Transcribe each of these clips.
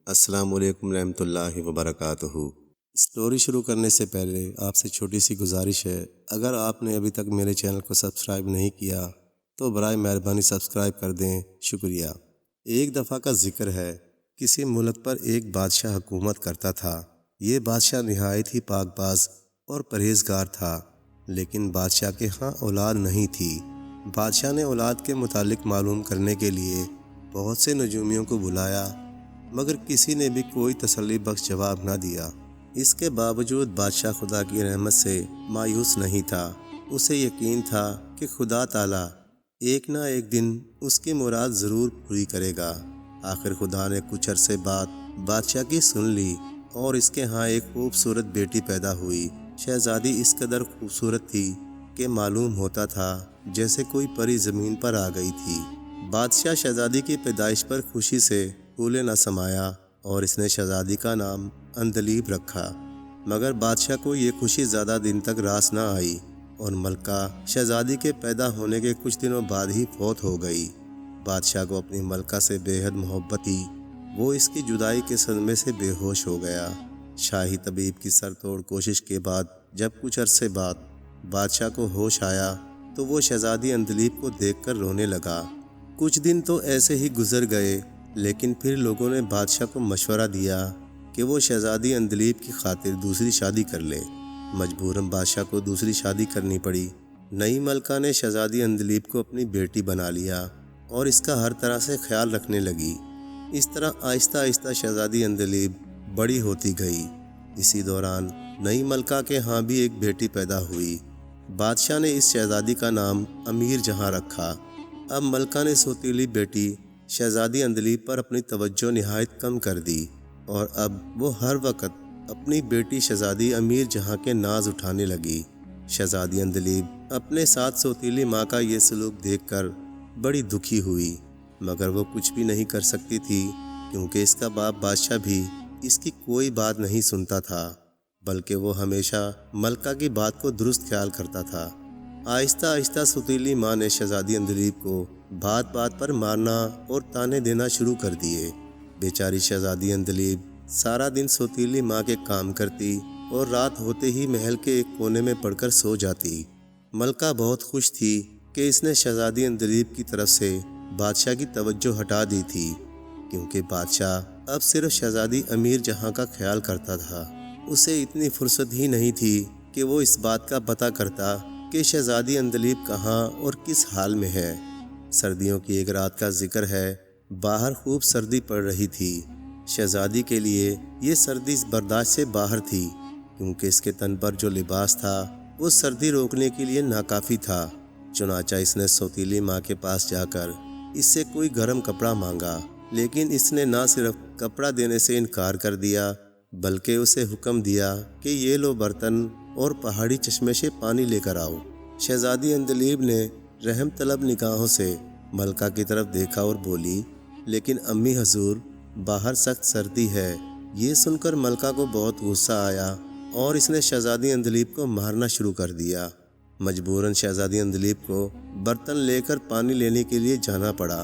السلام علیکم رحمۃ اللہ وبرکاتہ۔ اسٹوری شروع کرنے سے پہلے آپ سے چھوٹی سی گزارش ہے، اگر آپ نے ابھی تک میرے چینل کو سبسکرائب نہیں کیا تو برائے مہربانی سبسکرائب کر دیں، شکریہ۔ ایک دفعہ کا ذکر ہے، کسی ملک پر ایک بادشاہ حکومت کرتا تھا۔ یہ بادشاہ نہایت ہی پاک باز اور پرہیزگار تھا، لیکن بادشاہ کے ہاں اولاد نہیں تھی۔ بادشاہ نے اولاد کے متعلق معلوم کرنے کے لیے بہت سے نجومیوں کو بلایا، مگر کسی نے بھی کوئی تسلی بخش جواب نہ دیا۔ اس کے باوجود بادشاہ خدا کی رحمت سے مایوس نہیں تھا۔ اسے یقین تھا کہ خدا تعالیٰ ایک نہ ایک دن اس کی مراد ضرور پوری کرے گا۔ آخر خدا نے کچھ عرصے بعد بادشاہ کی سن لی اور اس کے ہاں ایک خوبصورت بیٹی پیدا ہوئی۔ شہزادی اس قدر خوبصورت تھی کہ معلوم ہوتا تھا جیسے کوئی پری زمین پر آ گئی تھی۔ بادشاہ شہزادی کی پیدائش پر خوشی سے پھولے نہ سمایا اور اس نے شہزادی کا نام عندلیب رکھا۔ مگر بادشاہ کو یہ خوشی زیادہ دن تک راس نہ آئی اور ملکہ شہزادی کے پیدا ہونے کے کچھ دنوں بعد ہی فوت ہو گئی۔ بادشاہ کو اپنی ملکہ سے بے حد محبت تھی۔ وہ اس کی جدائی کے صدمے سے بے ہوش ہو گیا۔ شاہی طبیب کی سر توڑ کوشش کے بعد جب کچھ عرصے بعد بادشاہ کو ہوش آیا تو وہ شہزادی عندلیب کو دیکھ کر رونے لگا۔ کچھ دن تو ایسے ہی گزر گئے، لیکن پھر لوگوں نے بادشاہ کو مشورہ دیا کہ وہ شہزادی عندلیب کی خاطر دوسری شادی کر لے۔ مجبوراً بادشاہ کو دوسری شادی کرنی پڑی۔ نئی ملکہ نے شہزادی عندلیب کو اپنی بیٹی بنا لیا اور اس کا ہر طرح سے خیال رکھنے لگی۔ اس طرح آہستہ آہستہ شہزادی عندلیب بڑی ہوتی گئی۔ اسی دوران نئی ملکہ کے ہاں بھی ایک بیٹی پیدا ہوئی۔ بادشاہ نے اس شہزادی کا نام امیر جہاں رکھا۔ اب ملکہ نے سوتیلی بیٹی شہزادی عندلیب پر اپنی توجہ نہایت کم کر دی اور اب وہ ہر وقت اپنی بیٹی شہزادی امیر جہاں کے ناز اٹھانے لگی۔ شہزادی عندلیب اپنے ساتھ سوتیلی ماں کا یہ سلوک دیکھ کر بڑی دکھی ہوئی، مگر وہ کچھ بھی نہیں کر سکتی تھی، کیونکہ اس کا باپ بادشاہ بھی اس کی کوئی بات نہیں سنتا تھا، بلکہ وہ ہمیشہ ملکہ کی بات کو درست خیال کرتا تھا۔ آہستہ آہستہ سوتیلی ماں نے شہزادی عندلیب کو بات بات پر مارنا اور تانے دینا شروع کر دیے۔ بیچاری شہزادی عندلیب سارا دن سوتیلی ماں کے کام کرتی اور رات ہوتے ہی محل کے ایک کونے میں پڑ کر سو جاتی۔ ملکہ بہت خوش تھی کہ اس نے شہزادی عندلیب کی طرف سے بادشاہ کی توجہ ہٹا دی تھی، کیونکہ بادشاہ اب صرف شہزادی امیر جہاں کا خیال کرتا تھا۔ اسے اتنی فرصت ہی نہیں تھی کہ وہ اس بات کا پتہ کرتا کہ شہزادی عندلیب کہاں اور کس حال میں ہے۔ سردیوں کی ایک رات کا ذکر ہے، باہر خوب سردی پڑ رہی تھی۔ شہزادی کے لیے یہ سردی برداشت سے باہر تھی، کیونکہ اس کے تن پر جو لباس تھا وہ سردی روکنے کے لیے ناکافی تھا۔ چنانچہ اس نے سوتیلی ماں کے پاس جا کر اس سے کوئی گرم کپڑا مانگا، لیکن اس نے نہ صرف کپڑا دینے سے انکار کر دیا، بلکہ اسے حکم دیا کہ یہ لو برتن اور پہاڑی چشمے سے پانی لے کر آؤ۔ شہزادی عندلیب نے رحم طلب نگاہوں سے ملکہ کی طرف دیکھا اور بولی، لیکن امی حضور، باہر سخت سردی ہے۔ یہ سن کر ملکہ کو بہت غصہ آیا اور اس نے شہزادی عندلیب کو مارنا شروع کر دیا۔ مجبوراً شہزادی عندلیب کو برتن لے کر پانی لینے کے لیے جانا پڑا۔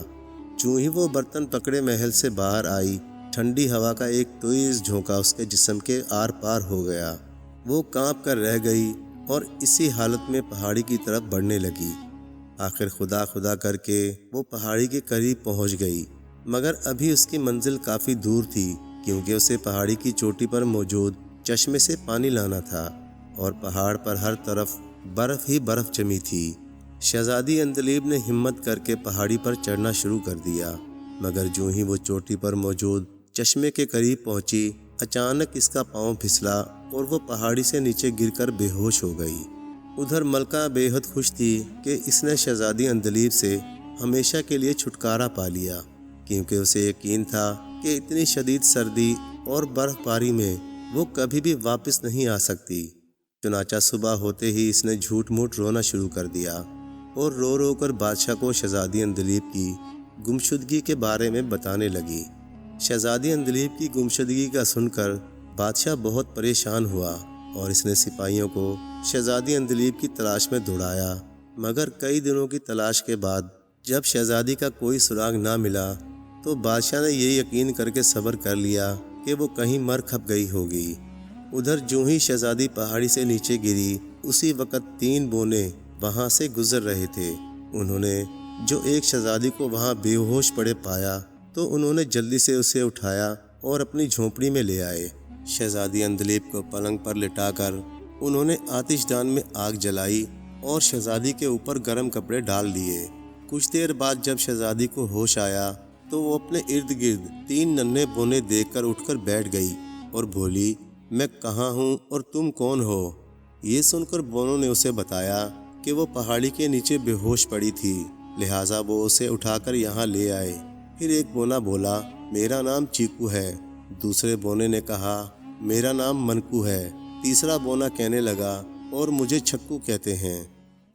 چوں ہی وہ برتن پکڑے محل سے باہر آئی، ٹھنڈی ہوا کا ایک تیز جھونکا اس کے جسم کے آر پار ہو گیا۔ وہ کانپ کر رہ گئی اور اسی حالت میں پہاڑی کی طرف بڑھنے لگی۔ آخر خدا خدا کر کے وہ پہاڑی کے قریب پہنچ گئی، مگر ابھی اس کی منزل کافی دور تھی، کیونکہ اسے پہاڑی کی چوٹی پر موجود چشمے سے پانی لانا تھا اور پہاڑ پر ہر طرف برف ہی برف جمی تھی۔ شہزادی عندلیب نے ہمت کر کے پہاڑی پر چڑھنا شروع کر دیا، مگر جو ہی وہ چوٹی پر موجود چشمے کے قریب پہنچی، اچانک اس کا پاؤں پھسلا اور وہ پہاڑی سے نیچے گر کر بے ہوش ہو گئی۔ ادھر ملکہ بے حد خوش تھی کہ اس نے شہزادی عندلیب سے ہمیشہ کے لیے چھٹکارا پا لیا، کیونکہ اسے یقین تھا کہ اتنی شدید سردی اور برف باری میں وہ کبھی بھی واپس نہیں آ سکتی۔ چنانچہ صبح ہوتے ہی اس نے جھوٹ موٹ رونا شروع کر دیا اور رو رو کر بادشاہ کو شہزادی عندلیب کی گمشدگی کے بارے میں بتانے لگی۔ شہزادی عندلیب کی گمشدگی کا سن کر بادشاہ بہت پریشان ہوا اور اس نے سپاہیوں کو شہزادی عندلیب کی تلاش میں دوڑایا، مگر کئی دنوں کی تلاش کے بعد جب شہزادی کا کوئی سراغ نہ ملا تو بادشاہ نے یہ یقین کر کے صبر کر لیا کہ وہ کہیں مر کھپ گئی ہوگی۔ ادھر جو ہی شہزادی پہاڑی سے نیچے گری، اسی وقت 3 بونے وہاں سے گزر رہے تھے۔ انہوں نے جو ایک شہزادی کو وہاں بے ہوش پڑے پایا تو انہوں نے جلدی سے اسے اٹھایا اور اپنی جھونپڑی میں لے آئے۔ شہزادی عندلیب کو پلنگ پر لٹا کر انہوں نے آتش دان میں آگ جلائی اور شہزادی کے اوپر گرم کپڑے ڈال دیے۔ کچھ دیر بعد جب شہزادی کو ہوش آیا تو وہ اپنے ارد گرد 3 ننھے بونے دیکھ کر اٹھ کر بیٹھ گئی اور بولی، میں کہاں ہوں اور تم کون ہو؟ یہ سن کر بونوں نے اسے بتایا کہ وہ پہاڑی کے نیچے بے ہوش پڑی تھی، لہٰذا وہ اسے اٹھا کر یہاں لے آئے۔ پھر ایک بونا بولا، میرا نام چیکو ہے۔ دوسرے بونے نے کہا، میرا نام منکو ہے۔ تیسرا بونا کہنے لگا، اور مجھے چھکو کہتے ہیں۔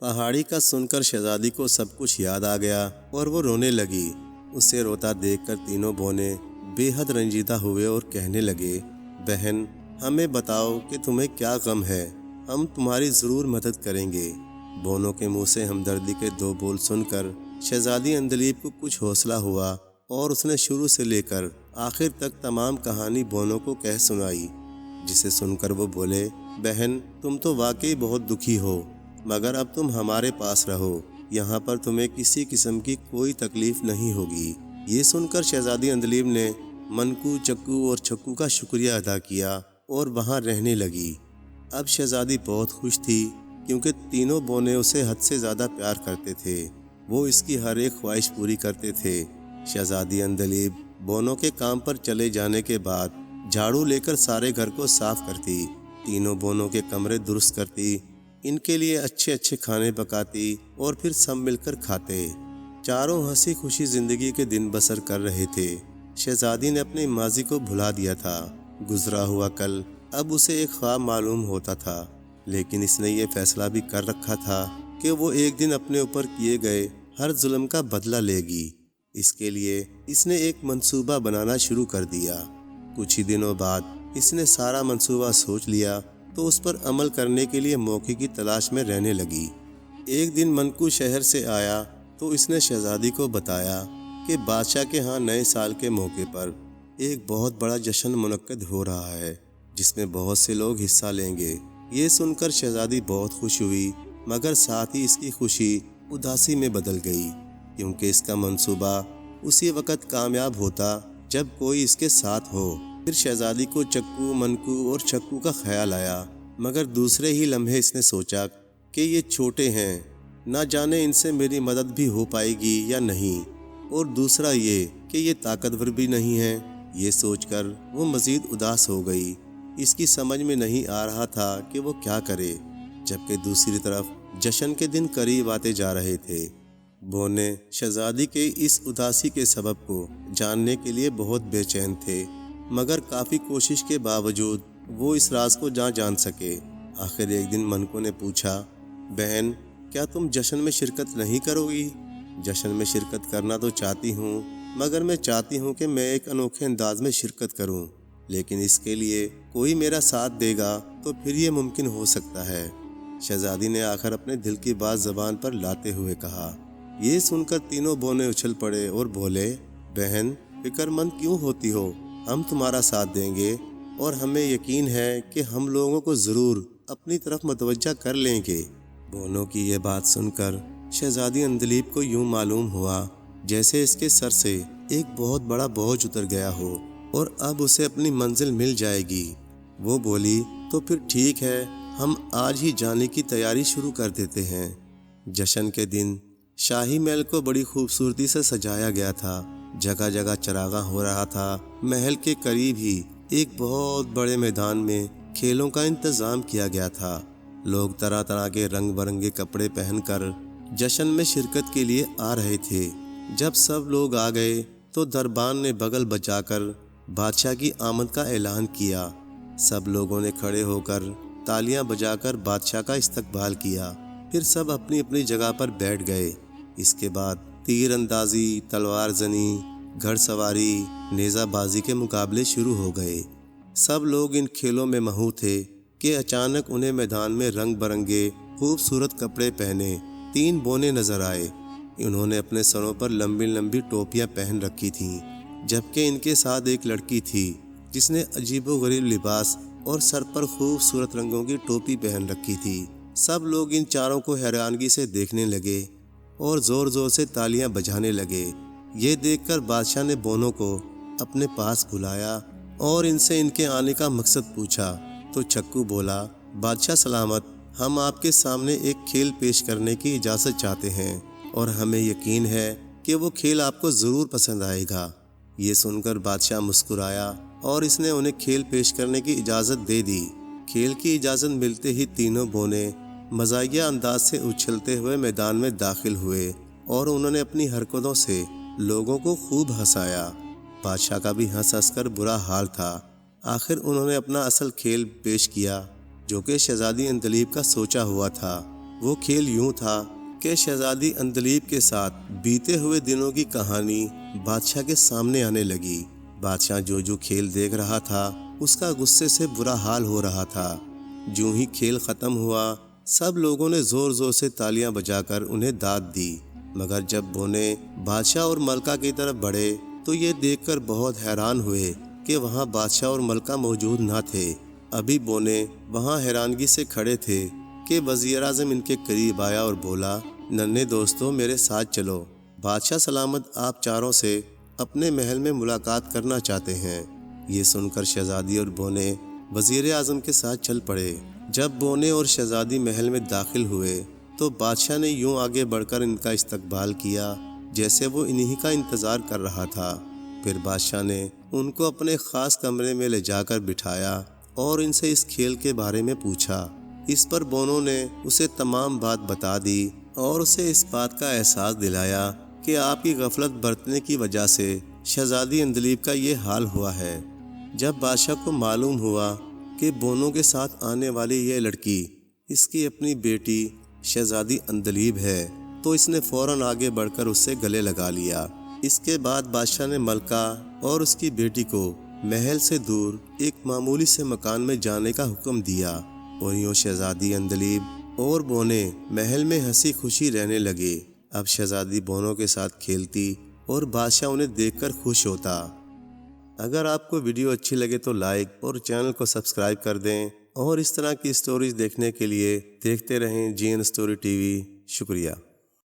پہاڑی کا سن کر شہزادی کو سب کچھ یاد آ گیا اور وہ رونے لگی۔ اسے روتا دیکھ کر تینوں بونے بے حد رنجیدہ ہوئے اور کہنے لگے، بہن ہمیں بتاؤ کہ تمہیں کیا غم ہے، ہم تمہاری ضرور مدد کریں گے۔ بونوں کے منہ سے ہمدردی کے 2 بول سن کر شہزادی عندلیب کو کچھ حوصلہ ہوا اور اس نے شروع سے لے کر آخر تک تمام کہانی بونوں کو کہہ سنائی، جسے سن کر وہ بولے، بہن تم تو واقعی بہت دکھی ہو، مگر اب تم ہمارے پاس رہو، یہاں پر تمہیں کسی قسم کی کوئی تکلیف نہیں ہوگی۔ یہ سن کر شہزادی عندلیب نے منکو، چکو اور چھکو کا شکریہ ادا کیا اور وہاں رہنے لگی۔ اب شہزادی بہت خوش تھی کیونکہ تینوں بونے اسے حد سے زیادہ پیار کرتے تھے، وہ اس کی ہر ایک خواہش پوری کرتے تھے۔ شہزادی عندلیب بونوں کے کام پر چلے جانے کے بعد جھاڑو لے کر سارے گھر کو صاف کرتی، تینوں بونوں کے کمرے درست کرتی، ان کے لیے اچھے اچھے کھانے پکاتی اور پھر سب مل کر کھاتے۔ چاروں ہنسی خوشی زندگی کے دن بسر کر رہے تھے۔ شہزادی نے اپنے ماضی کو بھلا دیا تھا، گزرا ہوا کل اب اسے ایک خواب معلوم ہوتا تھا، لیکن اس نے یہ فیصلہ بھی کر رکھا تھا کہ وہ ایک دن اپنے اوپر کیے گئے ہر ظلم کا بدلہ لے گی۔ اس کے لیے اس نے ایک منصوبہ بنانا شروع کر دیا۔ کچھ ہی دنوں بعد اس نے سارا منصوبہ سوچ لیا تو اس پر عمل کرنے کے لیے موقع کی تلاش میں رہنے لگی۔ ایک دن منکو شہر سے آیا تو اس نے شہزادی کو بتایا کہ بادشاہ کے ہاں نئے سال کے موقع پر ایک بہت بڑا جشن منعقد ہو رہا ہے جس میں بہت سے لوگ حصہ لیں گے۔ یہ سن کر شہزادی بہت خوش ہوئی، مگر ساتھ ہی اس کی خوشی اداسی میں بدل گئی، کیونکہ اس کا منصوبہ اسی وقت کامیاب ہوتا جب کوئی اس کے ساتھ ہو۔ پھر شہزادی کو چکو، منکو اور چھکو کا خیال آیا، مگر دوسرے ہی لمحے اس نے سوچا کہ یہ چھوٹے ہیں، نہ جانے ان سے میری مدد بھی ہو پائے گی یا نہیں، اور دوسرا یہ کہ یہ طاقتور بھی نہیں ہیں۔ یہ سوچ کر وہ مزید اداس ہو گئی۔ اس کی سمجھ میں نہیں آ رہا تھا کہ وہ کیا کرے، جبکہ دوسری طرف جشن کے دن قریب آتے جا رہے تھے۔ بونے شہزادی کے اس اداسی کے سبب کو جاننے کے لیے بہت بے چین تھے، مگر کافی کوشش کے باوجود وہ اس راز کو نہ جان سکے۔ آخر ایک دن منکو نے پوچھا، بہن کیا تم جشن میں شرکت نہیں کرو گی؟ جشن میں شرکت کرنا تو چاہتی ہوں، مگر میں چاہتی ہوں کہ میں ایک انوکھے انداز میں شرکت کروں، لیکن اس کے لیے کوئی میرا ساتھ دے گا تو پھر یہ ممکن ہو سکتا ہے۔ شہزادی نے آخر اپنے دل کی بات زبان پر لاتے ہوئے کہا۔ یہ سن کر تینوں بونے اچھل پڑے اور بولے، بہن فکر مند کیوں ہوتی ہو، ہم تمہارا ساتھ دیں گے اور ہمیں یقین ہے کہ ہم لوگوں کو ضرور اپنی طرف متوجہ کر لیں گے۔ بونوں کی یہ بات سن کر شہزادی عندلیب کو یوں معلوم ہوا جیسے اس کے سر سے ایک بہت بڑا بوجھ اتر گیا ہو اور اب اسے اپنی منزل مل جائے گی۔ وہ بولی، تو پھر ٹھیک ہے، ہم آج ہی جانے کی تیاری شروع کر دیتے ہیں۔ جشن کے دن شاہی محل کو بڑی خوبصورتی سے سجایا گیا تھا، جگہ جگہ چراغاں ہو رہا تھا۔ محل کے قریب ہی ایک بہت بڑے میدان میں کھیلوں کا انتظام کیا گیا تھا۔ لوگ طرح طرح کے رنگ برنگے کپڑے پہن کر جشن میں شرکت کے لیے آ رہے تھے۔ جب سب لوگ آ گئے تو دربان نے بغل بجا کر بادشاہ کی آمد کا اعلان کیا۔ سب لوگوں نے کھڑے ہو کر تالیاں بجا کر بادشاہ کا استقبال کیا، پھر سب اپنی اپنی جگہ پر بیٹھ گئے۔ اس کے بعد تیر اندازی، تلوار زنی، گھڑ سواری، نیزہ بازی کے مقابلے شروع ہو گئے۔ سب لوگ ان کھیلوں میں مہو تھے کہ اچانک انہیں میدان میں رنگ برنگے خوبصورت کپڑے پہنے 3 بونے نظر آئے۔ انہوں نے اپنے سروں پر لمبی لمبی ٹوپیاں پہن رکھی تھیں جبکہ ان کے ساتھ ایک لڑکی تھی جس نے عجیب و غریب لباس اور سر پر خوبصورت رنگوں کی ٹوپی پہن رکھی تھی۔ سب لوگ ان چاروں کو حیرانگی سے دیکھنے لگے اور زور زور سے تالیاں بجانے لگے۔ یہ دیکھ کر بادشاہ نے بونوں کو اپنے پاس بلایا اور ان سے ان کے آنے کا مقصد پوچھا تو چکو بولا، بادشاہ سلامت، ہم آپ کے سامنے ایک کھیل پیش کرنے کی اجازت چاہتے ہیں اور ہمیں یقین ہے کہ وہ کھیل آپ کو ضرور پسند آئے گا۔ یہ سن کر بادشاہ مسکرایا اور اس نے انہیں کھیل پیش کرنے کی اجازت دے دی۔ کھیل کی اجازت ملتے ہی تینوں بونے مزاحیہ انداز سے اچھلتے ہوئے میدان میں داخل ہوئے اور انہوں نے اپنی حرکتوں سے لوگوں کو خوب ہنسایا۔ بادشاہ کا بھی ہنس ہنس کر برا حال تھا۔ آخر انہوں نے اپنا اصل کھیل پیش کیا جو کہ شہزادی عندلیب کا سوچا ہوا تھا۔ وہ کھیل یوں تھا کہ شہزادی عندلیب کے ساتھ بیتے ہوئے دنوں کی کہانی بادشاہ کے سامنے آنے لگی۔ بادشاہ جو کھیل دیکھ رہا تھا اس کا غصے سے برا حال ہو رہا تھا۔ جوں ہی کھیل ختم ہوا سب لوگوں نے زور زور سے تالیاں بجا کر انہیں داد دی، مگر جب بونے بادشاہ اور ملکہ کی طرف بڑھے تو یہ دیکھ کر بہت حیران ہوئے کہ وہاں بادشاہ اور ملکہ موجود نہ تھے۔ ابھی بونے وہاں حیرانگی سے کھڑے تھے کہ وزیر اعظم ان کے قریب آیا اور بولا، ننھے دوستو میرے ساتھ چلو، بادشاہ سلامت آپ چاروں سے اپنے محل میں ملاقات کرنا چاہتے ہیں۔ یہ سن کر شہزادی اور بونے وزیر اعظم کے ساتھ چل پڑے۔ جب بونے اور شہزادی محل میں داخل ہوئے تو بادشاہ نے یوں آگے بڑھ کر ان کا استقبال کیا جیسے وہ انہی کا انتظار کر رہا تھا۔ پھر بادشاہ نے ان کو اپنے خاص کمرے میں لے جا کر بٹھایا اور ان سے اس کھیل کے بارے میں پوچھا۔ اس پر بونوں نے اسے تمام بات بتا دی اور اسے اس بات کا احساس دلایا کہ آپ کی غفلت برتنے کی وجہ سے شہزادی عندلیب کا یہ حال ہوا ہے۔ جب بادشاہ کو معلوم ہوا کہ بونوں کے ساتھ آنے والی یہ لڑکی اس کی اپنی بیٹی شہزادی عندلیب ہے تو اس نے فوراً آگے بڑھ کر اس سے گلے لگا لیا۔ اس کے بعد بادشاہ نے ملکہ اور اس کی بیٹی کو محل سے دور ایک معمولی سے مکان میں جانے کا حکم دیا اور یوں شہزادی عندلیب اور بونے محل میں ہنسی خوشی رہنے لگے۔ اب شہزادی بونوں کے ساتھ کھیلتی اور بادشاہ انہیں دیکھ کر خوش ہوتا۔ اگر آپ کو ویڈیو اچھی لگے تو لائک اور چینل کو سبسکرائب کر دیں اور اس طرح کی سٹوریز دیکھنے کے لیے دیکھتے رہیں جی این اسٹوری ٹی وی۔ شکریہ۔